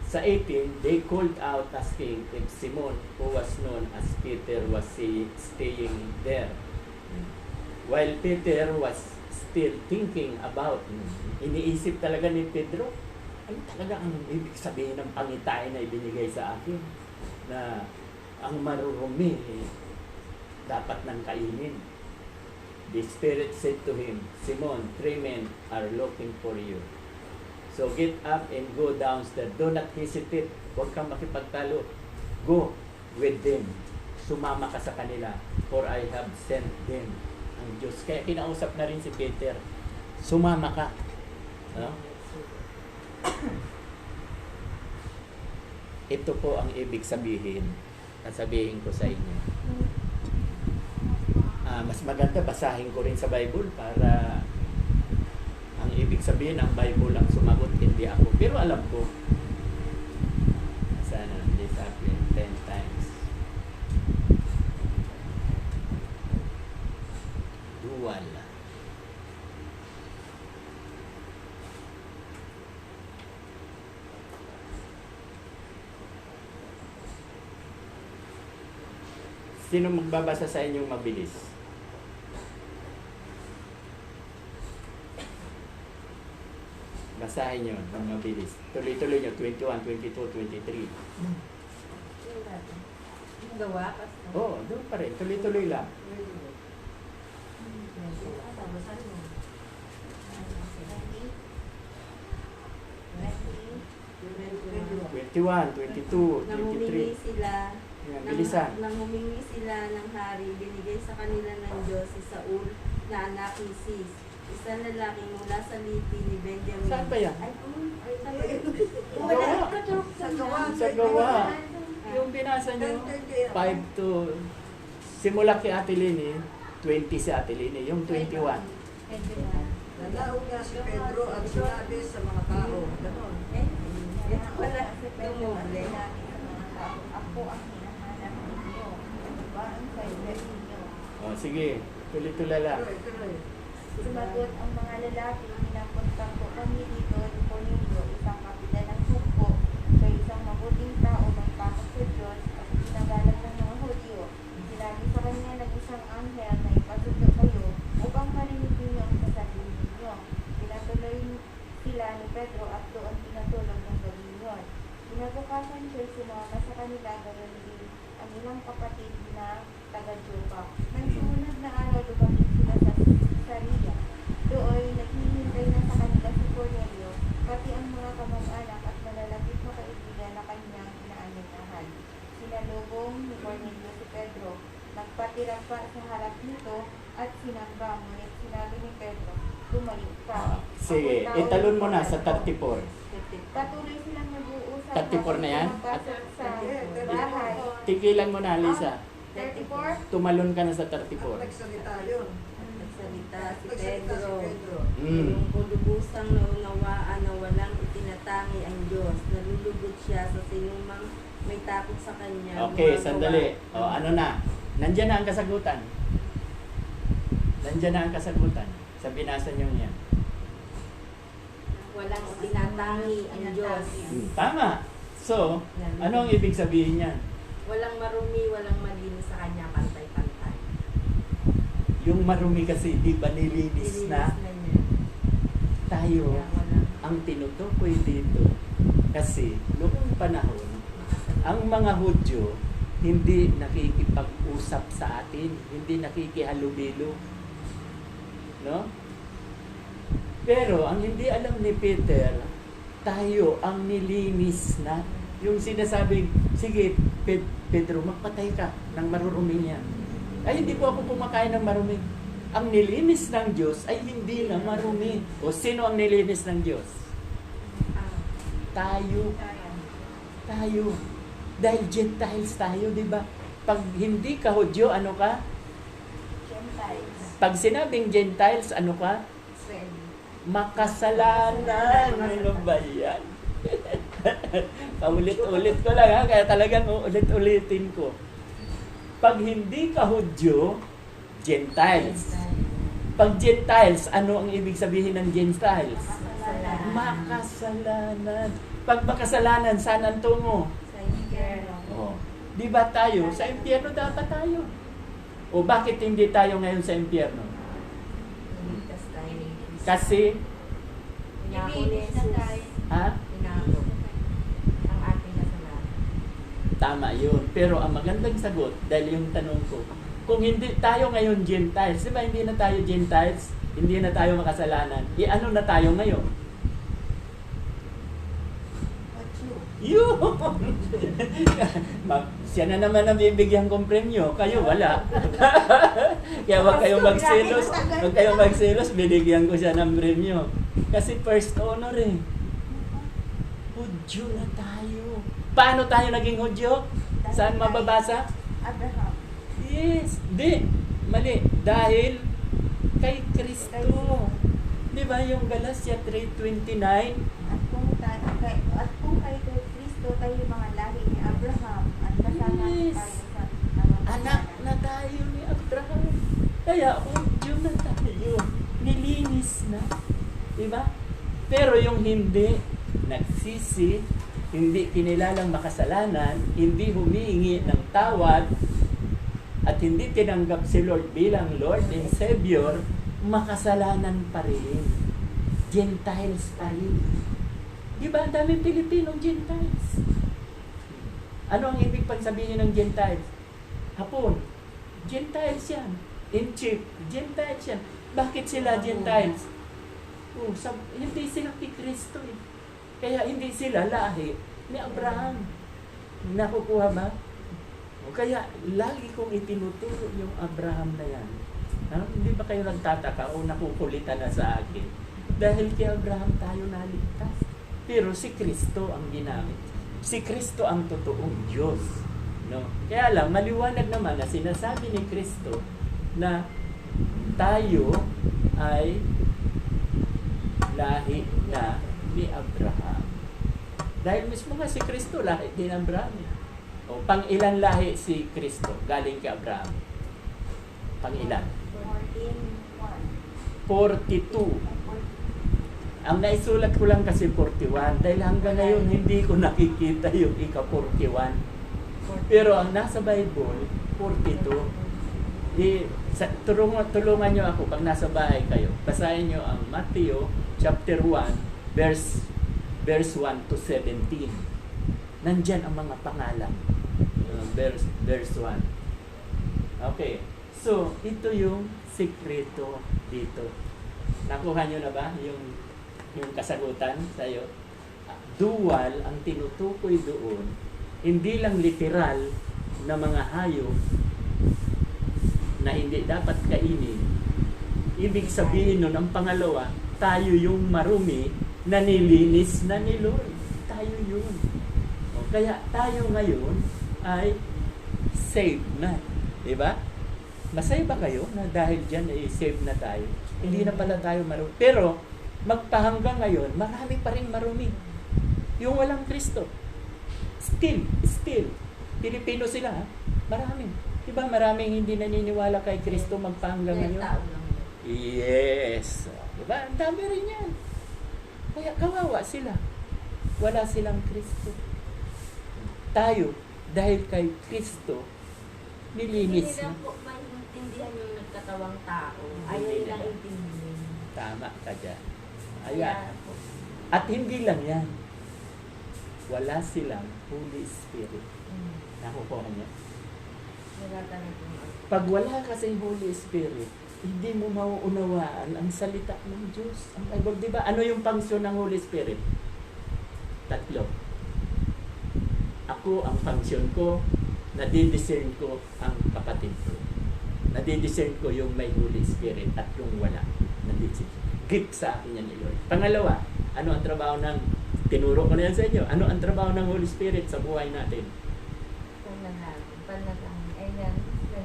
Sa 18, they called out asking if Simon, who was known as Peter, was staying there. While Peter was still thinking about, iniisip talaga ni Pedro, ano talaga ang ibig sabihin ng pangitain na ibinigay sa akin? Na ang marurumi, dapat nang kainin. The Spirit said to him, Simon, 3 men are looking for you. So get up and go downstairs. Do not hesitate. Huwag kang makipagtalo. Go with them. Sumama ka sa kanila. For I have sent them. Ang Diyos. Kaya kinausap na rin si Peter. Sumama ka. No? Ito po ang ibig sabihin. Sasabihin ko sa inyo. Mas maganda basahin ko rin sa Bible para ang ibig sabihin ang Bible ang sumagot, hindi ako. Pero alam ko sana this happened 10 times. Dual. Sino magbabasa sa inyong mabilis? Basahin nyo ng mabilis. Tuloy-tuloy nyo, 21, 22, 23. Yung gawa kasi. Oo, doon pa rin. Tuloy-tuloy lang. Babasan mo. 21, 22, Nangumingi 23. sila, Yan, bilisan. nangumingi sila ng hari, binigay sa kanila ng Diyos si Saul na anak ni Cis, isang lalaki mula sa lipi ni Benjamin. Saan ba yan? Ay, saan ba yun? Sa gawa. Sa gawa. Yung binasa nyo, 5 to... Simula kay Ate Lini, 20 si Ate Lini. Yung 21. Nalaog nga si Pedro at sinabi sa mga tao. Ganon. Ito pala, Si Pedro at dumule. sinabi sa mga tao, ako ang hinahanap ninyo. Ba ang kaibigan ninyo? O, sige. Tuloy-tuloy lang. Tuloy. Sumagot ang mga lalaki, hinapunta ko kami dito ni Cornelio, isang kapitan ng sumpo, sa isang mabuting tao may takot sa Diyos at ginagalang ng mga Hudyo. Sinabi sa kanya ng isang anghel na ipasundo kayo upang marinig ninyo ang sasabihin ninyo. Pinatuloy sila ni Pedro at doon pinatulog ng gawin yun. Kinabukasan siya sumama sa kanila, ganoon din ang ilang kapatid na taga-Jopa. Nang sumunod na araw, dumating sila sa Caesarea. Doon, naghihintay na sa kanila si Cornelio, pati ang mga kamag-anak at malalapit na kaibigan na kanyang inaanyayahan. Sinalubong ni Sige, italon mo na sa 34. Patuloy silang nag-uusap 34 na yan? Pumapasok sa bahay. Tigilan mo na, Lisa. 34? Tumalon ka na sa At 34. nagsalita yun. Nagsalita si Nagsalita si Pedro. Pedro. Mm. Yung kulubusang naunawaan na walang itinatangi ang Diyos, nalulugod siya sa sinumang may takot sa Kanya. Okay, gumagawa. sandali. O, ano na? Nandyan na ang kasagutan. Nandyan na ang kasagutan. Sa binasa niyo niya. Walang itinatangi ang Diyos. Tama. So, ano ang ibig sabihin niyan? Walang marumi, walang malinis sa kanya, pantay-pantay. Yung marumi kasi, di ba nilinis na niya. tayo Kaya walang ang tinutukoy dito. Kasi, noong panahon, makasalanan. ang mga Hudyo hindi nakikipag-usap sa atin, hindi nakikihalubilo. No? Pero ang hindi alam ni Peter, tayo ang nilinis na. Yung sinasabing, sige, Pedro, magpatay ka ng marurumi niya. Ay, hindi po ako kumakain ng marumi. Ang nilinis ng Diyos ay hindi na marumi. O sino ang nilinis ng Diyos? Tayo. Tayo. Dahil Gentiles tayo, di ba? Pag hindi ka Hudyo, ano ka? Gentiles. Pag sinabing Gentiles, ano ka? Israel. Makasalanan. Ano ba yan? Paulit-ulit ko lang ha, kaya talagang ulit-ulitin ko. Pag hindi ka Hudyo, Gentiles. Pag Gentiles, ano ang ibig sabihin ng Gentiles? Makasalanan. Pag makasalanan, saan ang tungo? Sa impyerno. Oh. Di ba tayo? Sa impyerno dapat tayo. O bakit hindi tayo ngayon sa impyerno? Ligtas tayo ni Cristo. Kasi, Pinako ni Nilinis na Jesus. tayo. ha? Pinako ang ating kasalanan. Tama yun. Pero ang magandang sagot, dahil yung tanong ko, kung hindi tayo ngayon Gentiles, di ba hindi na tayo Gentiles, hindi na tayo makasalanan, ano na tayo ngayon? At you. Yun! Siya na naman ang bibigyan kong premyo, kayo wala. Kaya wag kayong magselos, binigyan ko siya ng premyo. Kasi first honor eh. Hudyo na tayo. Paano tayo naging Hudyo? Saan mababasa? Abraham. Yes, mali. Dahil kay Kristo. Di ba yung Galatia 3:29? At kung kay Kristo tayo mga lahi ni Abraham, at kasama Yes. tayo sa mga Anak na tayo ni Abraham. Kaya Hudyo na tayo. Nilinis na. Di ba? Pero yung hindi nagsisi, hindi kinilalang makasalanan, hindi humihingi ng tawad, at hindi tinanggap si Lord bilang Lord and Savior, makasalanan pa rin. Gentiles pa rin. Di ba? Ang daming Pilipinong Gentiles. Ano ang ibig pang sabihin ng Gentiles? Hapon. Gentiles yan. Egypt. Gentiles yan. Bakit sila Gentiles? Hindi sila kay Kristo eh. Kaya hindi sila lahi ni Abraham. Nakukuha ba? Kaya lagi kong itinuturo yung Abraham na yan. Hindi ba kayo nagtataka o nakukulitan na sa akin? Dahil kay Abraham tayo naligtas. Pero si Kristo ang ginamit. Si Kristo ang totoong Diyos. No? Kaya lang, maliwanag naman na sinasabi ni Kristo na tayo ay lahi na ni Abraham. Dahil mismo nga si Kristo, lahi din ng Abraham. O, pang-ilan lahi si Kristo galing kay Abraham? Pang-ilan? 42. Ang naisulat ko lang kasi 41 dahil hanggang ngayon hindi ko nakikita yung ika-41. Pero ang nasa Bible, 42. Tulungan nyo ako pag nasa bahay kayo. Basahin nyo ang Matthew chapter 1 verse 1 to 17. Nandyan ang mga pangalan. Verse 1. Okay. So, ito yung sikreto dito. Nakuha nyo na ba yung kasagutan sa'yo? Dual ang tinutukoy doon, hindi lang literal na mga hayop na hindi dapat kainin, Ibig sabihin nun, ang pangalawa, tayo yung marumi na nilinis na ni Lord. Tayo yun. O, kaya tayo ngayon ay saved na. Diba? Masaya ba kayo na dahil dyan ay saved na tayo? Hindi na pala tayo marumi. Pero, magpahanggang ngayon, marami pa rin marumi. Yung walang Kristo. Still. Pilipino sila, ha? Marami. Diba maraming hindi naniniwala kay Kristo magpahanggang Kaya ngayon? tao lang yun. Yes. Diba? Ang dami rin yan. Kaya kawawa sila. Wala silang Kristo. Tayo, dahil kay Kristo, Hindi nilinis nila na. po maintindihan yung nagkatawang tao. Hindi Ayaw nila. nilang intindihin. Tama ka dyan. Kaya Ayan. po, At hindi lang yan. Wala silang Holy Spirit. Nakukuha niya. wala talagang Pag wala kasing Holy Spirit, hindi mo mauunawaan ang salita ng Diyos. Ang Bible, di ba? Ano yung function ng Holy Spirit? 3. Ako, ang function ko, nadidiscern ko ang kapatid ko. Nadidiscern ko yung may Holy Spirit at yung wala. Nadidiscern. Gift sa akin yan ni Lord. Pangalawa, ano ang trabaho ng, tinuro ko na yan sa inyo, ano ang trabaho ng Holy Spirit sa buhay natin? panalangin. Ayan.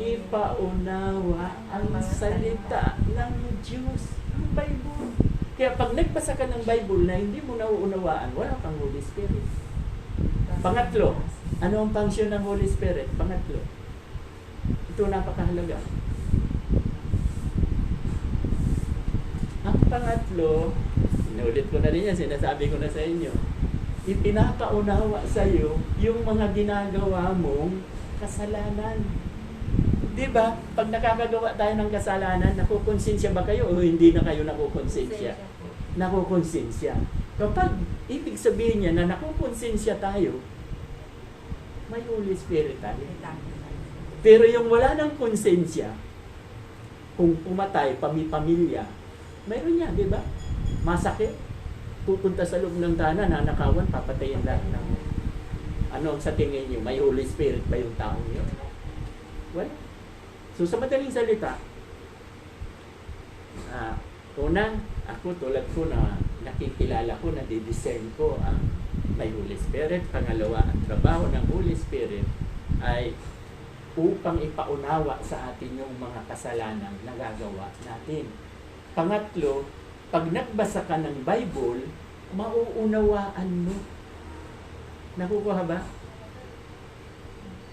Ipaunawa ang salita ng Diyos, ang Bible. Kaya pag nagbasa ka ng Bible na hindi mo nauunawaan, wala kang Holy Spirit. Pangatlo, ano ang function ng Holy Spirit? Pangatlo. Ito napakahalaga. Ang pangatlo, inulit ko na rin yan, sinasabi ko na sa inyo, ipinapaunawa sa iyo yung mga ginagawa mong kasalanan. Di ba? Pag nakakagawa tayo ng kasalanan, nakukonsensya ba kayo o hindi na kayo nakukonsensya? Nakukonsensya. Kapag ibig sabihin niya na nakukonsensya tayo, may Holy Spirit tayo. Pero yung wala ng konsensya, kung pumatay, pamilya, mayroon niya, di ba? Masakit. Pupunta sa loob ng tahanan, nanakawan, papatayin lahat ng ano sa tingin niyo, may Holy Spirit ba yung taong yun? Well, so sa madaling salita, una, ako tulad ko na nakikilala ko, nadidiscern ko ang may Holy Spirit. Pangalawa, ang trabaho ng Holy Spirit ay upang ipaunawa sa atin yung mga kasalanan na gagawa natin. Pangatlo, pag nagbasa ka ng Bible, mauunawaan mo. Nakukuha ba?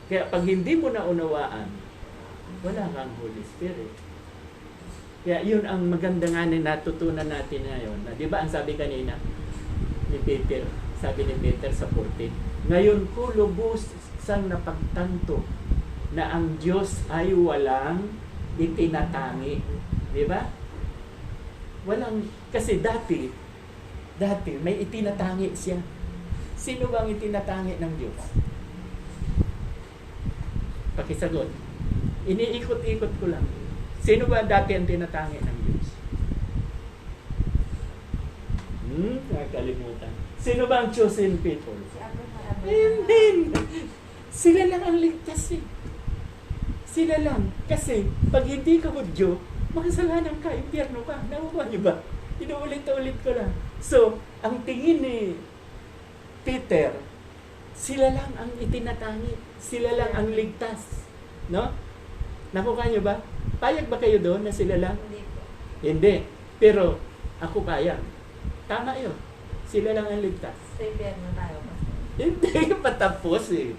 Kaya pag hindi mo naunawaan, wala kang Holy Spirit. Kaya yun ang maganda nga na natutunan natin ngayon. Na, di ba ang sabi kanina ni Peter, sabi ni Peter sa 14, ngayon ko lubos sang napagtanto na ang Diyos ay walang itinatangi. Di ba? Walang, kasi dati may itinatangi siya. Sino bang itinatangi ng Diyos? Pakisagot. Iniikot-ikot ko lang. Sino ba dati ang tinatangi ng Diyos? Nakakalimutan. Sino ba ang chosen people? Si Abraham. Amen! Sila lang ang ligtas eh. Sila lang. Kasi pag hindi ka Hudyo, makasalanan ka, impyerno ka. Nakukuha niyo ba? Inuulit-ulit ko lang. So, ang tingin ni Peter, sila lang ang itinatangi. Sila lang ang ligtas. No? Nakukuha niyo ba? Payag ba kayo doon na sila lang? Hindi po. Hindi. Pero, ako payag. Tama yun. Sila lang ang ligtas. Sa impyerno tayo. Hindi patapos eh.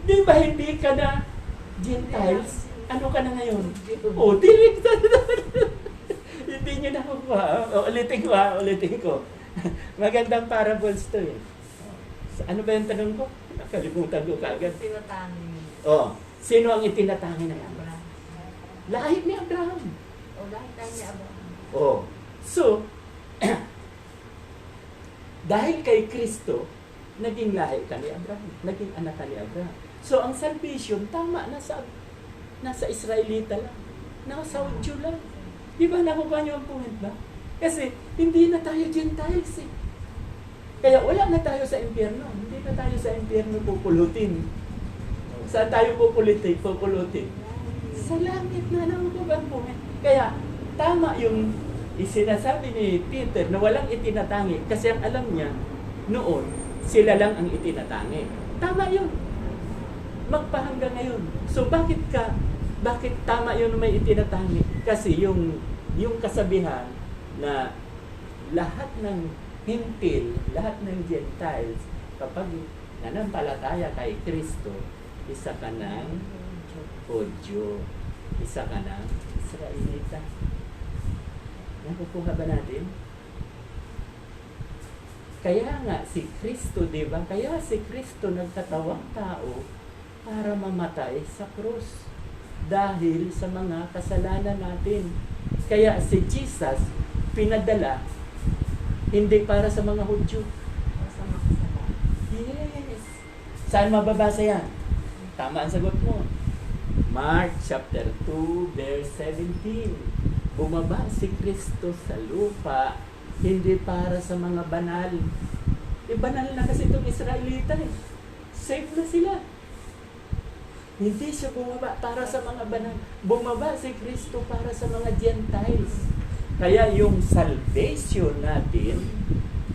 Di ba hindi ka na Gentiles? Ano ka na ngayon? O, diligtas na. Hindi nyo nakukuha. Ulitin ko. Magandang parables to eh. Ano ba yung tanong ko? Nakalimutan ko kaagad. Tinatangin. Sino ang itinatangi ng Abraham? Abraham. Lahit ni Abraham. O dahil tayo ni Abraham. So, dahil kay Kristo, naging lahi ka ni Abraham. Naging anak ka ni Abraham. So, ang salvation, tama, nasa Israelita lang. Nasa Hudyo lang. Di ba nakukuha niyo ang point ba? Kasi, hindi na tayo Gentiles eh. Kaya wala na tayo sa impyerno. Hindi na tayo sa impyerno pupulutin. Saan tayo pupulutin? Sa langit na nakukuha ang point. Kaya, tama yung isinasabi ni Peter na walang itinatangi kasi ang alam niya noon, sila lang ang itinatangi. Tama yun. Magpahanggang ngayon. So, bakit tama yun na may itinatangi? Kasi yung kasabihan na lahat ng Hintil, lahat ng Gentiles, kapag nanampalataya kay Kristo, isa ka ng Hudyo, isa ka ng Israelita. Nakukuha ba natin? Kaya nga si Kristo, di ba? Kaya si Kristo nagkatawang tao para mamatay sa krus dahil sa mga kasalanan natin. Kaya si Jesus pinadala hindi para sa mga Hudyo. Sa mga kasalanan. Yes. Saan mababasa yan? Tama ang sagot mo. Mark chapter 2 verse 17. Bumaba si Kristo sa lupa hindi para sa mga banal. Banal na kasi itong Israelita eh. Safe na sila. Hindi siya bumaba para sa mga banal. Bumaba si Kristo para sa mga Gentiles. Kaya yung salvation natin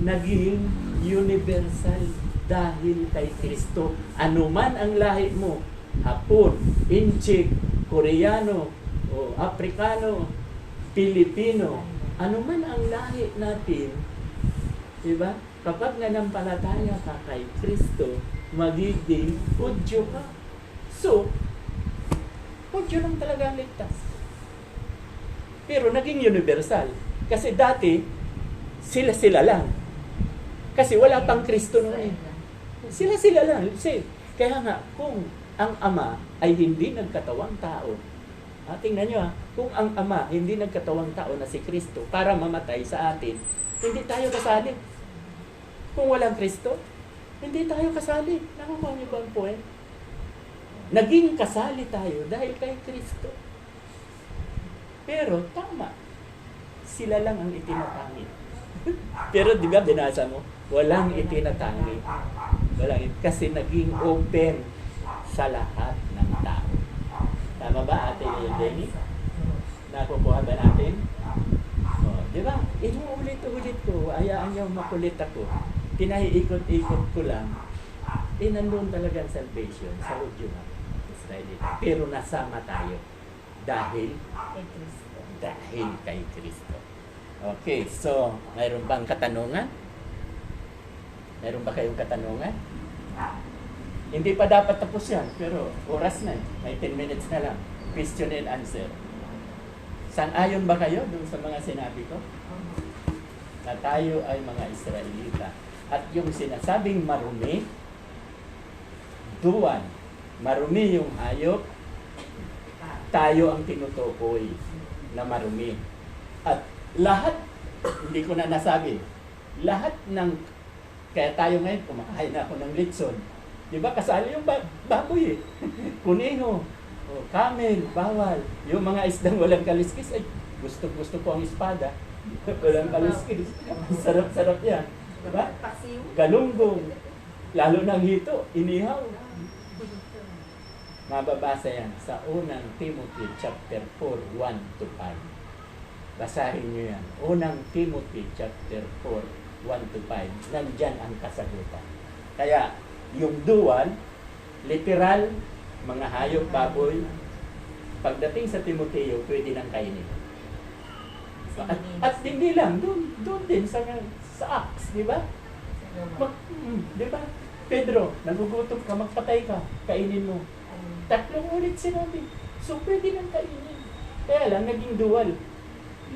naging universal dahil kay Kristo. Ano man ang lahi mo, Hapon, Inchik, Koreano, o Afrikano, Pilipino, ano man ang lahi natin, diba? Kapag nanampalataya ka kay Kristo, magiging Hudyo ka. So, Hudyo lang talaga ang ligtas. Pero naging universal. Kasi dati, sila lang. Kasi wala pang Kristo noon. Sila lang. Kaya nga, kung ang Ama ay hindi nagkatawang tao, tingnan nyo kung ang Ama hindi nagkatawang tao na si Kristo para mamatay sa atin, hindi tayo kasali. Kung walang Kristo, hindi tayo kasali. Nakukuha niyo ba ang point? Naging kasali tayo dahil kay Kristo. Pero tama, sila lang ang itinatangi. Pero di ba binasa mo? Walang itinatangi. Kasi naging open sa lahat ng tao. Tama ba, Ate Denny? Nakukuha ba natin? Di ba? Inuulit-ulit ko. Hayaan niyo makulit ako. Pinahiikot-ikot ko lang. Nandun talaga ang salvation sa Hudyo na Israelita. Pero nasama tayo. Dahil kay Kristo. Okay, so, mayroon bang katanungan? Mayroon ba kayong katanungan? Hindi pa dapat tapos yan, pero oras na eh. May 10 minutes na lang. Question and answer. Sang-ayon ba kayo dun sa mga sinabi ko? Na tayo ay mga Israelita. At yung sinasabing marumi, duwan. Marumi yung hayop, tayo ang tinutukoy na marumi. At lahat, hindi ko na nasabi, lahat ng, kaya tayo ngayon, kumakain na ako ng litson. Diba kasali yung baboy eh. Kuneho, camel, bawal. Yung mga isdang walang kaliskis, ay gusto ko ang espada. Walang kaliskis. Sarap-sarap yan. Diba? Galunggong. Lalo ng hito, inihaw. Mababasa yan sa unang Timothy chapter 4, 1-5. Basahin nyo yan. Unang Timothy chapter 4, 1-5. Nandyan ang kasagutan. Kaya, yung duwan, literal, mga hayop, baboy, pagdating sa Timoteo, pwede nang kainin. At hindi lang, doon din sa Acts, di ba? Di ba? Pedro, nagugutom ka, magpatay ka, kainin mo. 3 ulit sinabi. So, pwede nang kainin. Kaya lang, naging dual.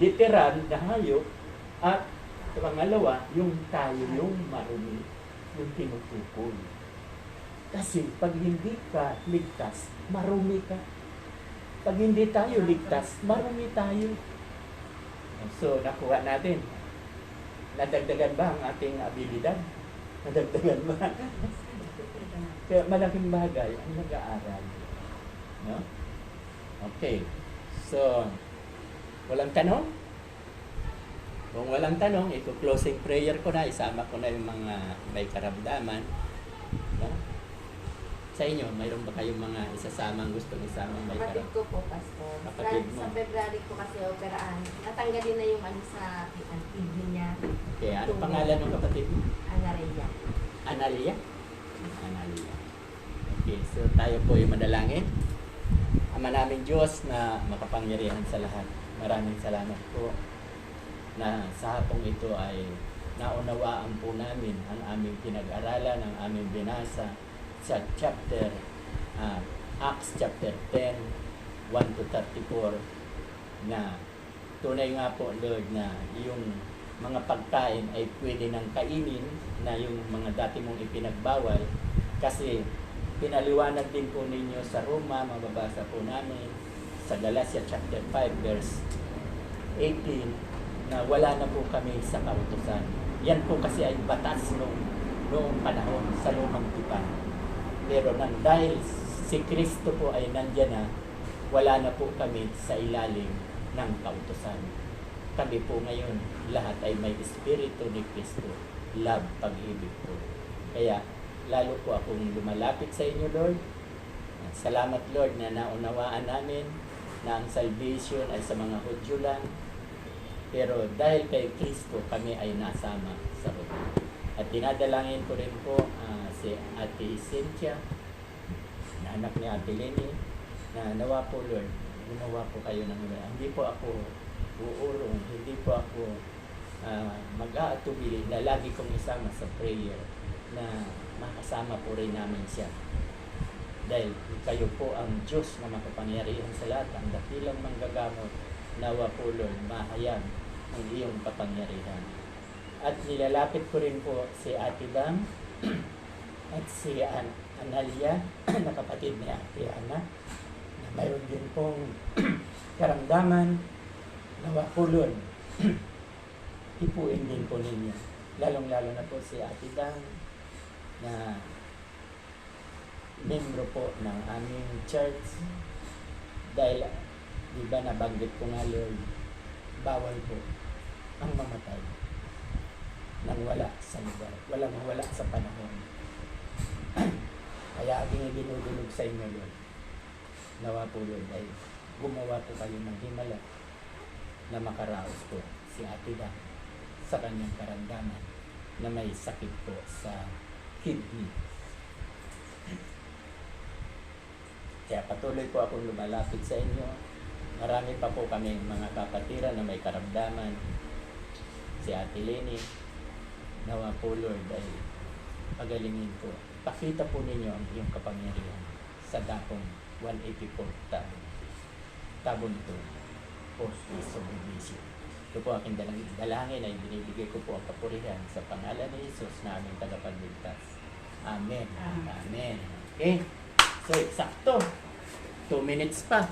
Literal na hayop, at pangalawa, yung tayo, yung marumi, yung tinutukoy. Kasi pag hindi ka ligtas, marumi ka. Pag hindi tayo ligtas, marumi tayo. So, nakuha natin. Nadagdagan ba ang ating abilidad? Nadagdagan ba? Kaya malaking bagay ang nag-aaral. No? Okay. So, walang tanong? Kung walang tanong, ito-closing prayer ko na. Isama ko na yung mga may karamdaman. No? Sa inyo, mayroon ba kayong mga isasamang gustong isamang may Kapatid karap? ko po, Pastor. Kapatid mo. Sa February ko kasi operaan. Natanggalin na yung ano sa kidney niya. Okay, ano pangalan ng kapatid mo? Anareya. Analia? Analia. Okay, so tayo po yung manalangin. Ama naming Diyos na makapangyarihan sa lahat. Maraming salamat po na sa hapong ito ay naunawaan po namin ang aming pinag-aralan, ang aming binasa sa chapter Acts chapter 10, 1 to 34 na tunay nga po, Lord, na yung mga pagkain ay pwede nang kainin na yung mga dati mong ipinagbawal kasi pinaliwanag din po ninyo sa Roma, mababasa po namin sa Galatia chapter 5 verse 18 na wala na po kami sa kautusan. Yan po kasi ay batas noong panahon sa lumang tipan. Pero dahil si Kristo po ay nandyan na, wala na po kami sa ilalim ng kautusan. Kami po ngayon, lahat ay may Espiritu ni Kristo, love, pag-ibig po. Kaya, lalo po akong lumalapit sa inyo, Lord. Salamat, Lord, na naunawaan namin na ang salvation ay sa mga Hudyo lang. Pero dahil kay Kristo, kami ay nasama sa Hudyo. At dinadalangin ko rin po si Ate Cynthia, na anak ni Ate Lenny, na nawa po, Lord, gumawa po kayo ng wala. Hindi po ako uurong, hindi po ako mag-aatubili na lagi kong isama sa prayer na makasama po rin namin siya. Dahil kayo po ang Diyos na makapangyarihan sa lahat, ang dakilang manggagamot, nawa po, Lord, mahayag ang iyong kapangyarihan. At nilalapit ko rin po si Ate Dam at si Analia, na kapatid ni Ate Ana, na mayroon din pong karamdaman, nawa po, Lord, ipuin din po ninyo. Lalong-lalo na po si Ate Dam, na membro po ng aming church. Dahil, di ba nabanggit ko nga, Lord, bawal po ang mamatay nang wala sa lugar, walang wala sa panahon. Kaya aking ibinudulog sa inyo, Lord, nawa po, Lord, ay gumawa po kayo ng himala na makaraos po si Ate Da sa kanyang karamdaman na may sakit po sa kidney. Kaya patuloy po akong lumalapit sa inyo. Marami pa po kami mga kapatiran na may karamdaman. Si Ate Lenny, nawa po, Lord, ay pagalingin po. Pakita po ninyo ang iyong kapangyarihan sa dakong 184 tabon ito. Post subdivision. Ito po aking dalangin ay binibigay ko po ang kapurihan sa pangalan ni Jesus na aming tagapagligtas. Amen. Amen. Okay. So, eksakto. 2 minutes pa.